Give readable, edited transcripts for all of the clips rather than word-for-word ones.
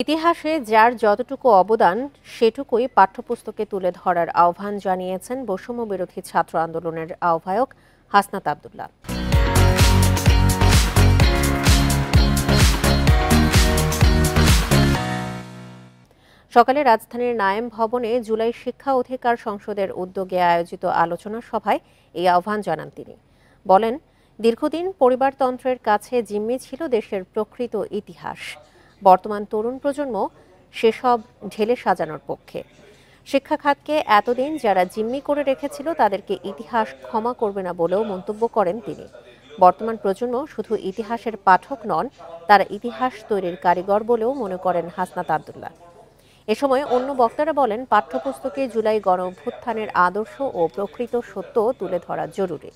ইতিহাসে যার যতটুকু অবদান সেটুকুই পাঠ্যপুস্তকে তুলে ধরার আহ্বান জানিয়েছেন বৈষম্য বিরোধী ছাত্র আন্দোলনের আহ্বায়ক হাসনাত আব্দুল্লাহ। সকালে রাজধানীর নায়েম ভবনে জুলাই শিক্ষা অধিকার সংসদের উদ্যোগে আয়োজিত আলোচনা সভায় এই আহ্বান জানান তিনি। বলেন, দীর্ঘদিন পরিবারতন্ত্রের কাছে জিম্মি ছিল দেশের প্রকৃত ইতিহাস। বর্তমান তরুণ প্রজন্ম সেসব ঢেলে সাজানোর পক্ষে। শিক্ষা খাতকে এতদিন যারা জিম্মি করে রেখেছিল তাদেরকে ইতিহাস ক্ষমা করবে না বলেও মন্তব্য করেন তিনি। বর্তমান প্রজন্ম শুধু ইতিহাসের পাঠক নন, তারা ইতিহাস তৈরির কারিগর বলেও মনে করেন হাসনাত আব্দুল্লাহ। এ সময় অন্য বক্তারা বলেন, পাঠ্যপুস্তকে জুলাই গণ অভ্যুত্থানের আদর্শ ও প্রকৃত সত্য তুলে ধরা জরুরি।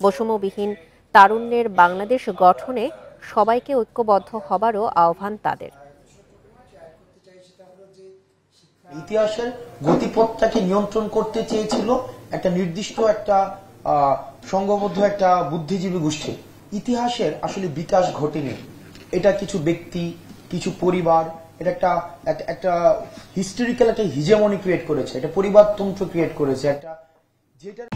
বৈষম্যবিহীন তারুণ্যের বাংলাদেশ গঠনে সবাইকে ঐক্যবদ্ধ হবারও আহ্বান তাদের। ইতিহাসের গতিপথটাকে নিয়ন্ত্রণ করতে চেয়েছিল একটা নির্দিষ্ট একটা সংঘবদ্ধ একটা বুদ্ধিজীবী গোষ্ঠী। ইতিহাসের আসলে বিকাশ ঘটেনি, এটা কিছু ব্যক্তি, কিছু পরিবার, এটা একটা হিস্টোরিক্যাল একটা হিজেমনি ক্রিয়েট করেছে, এটা পরিবারতন্ত্র ক্রিয়েট করেছে, একটা যেটার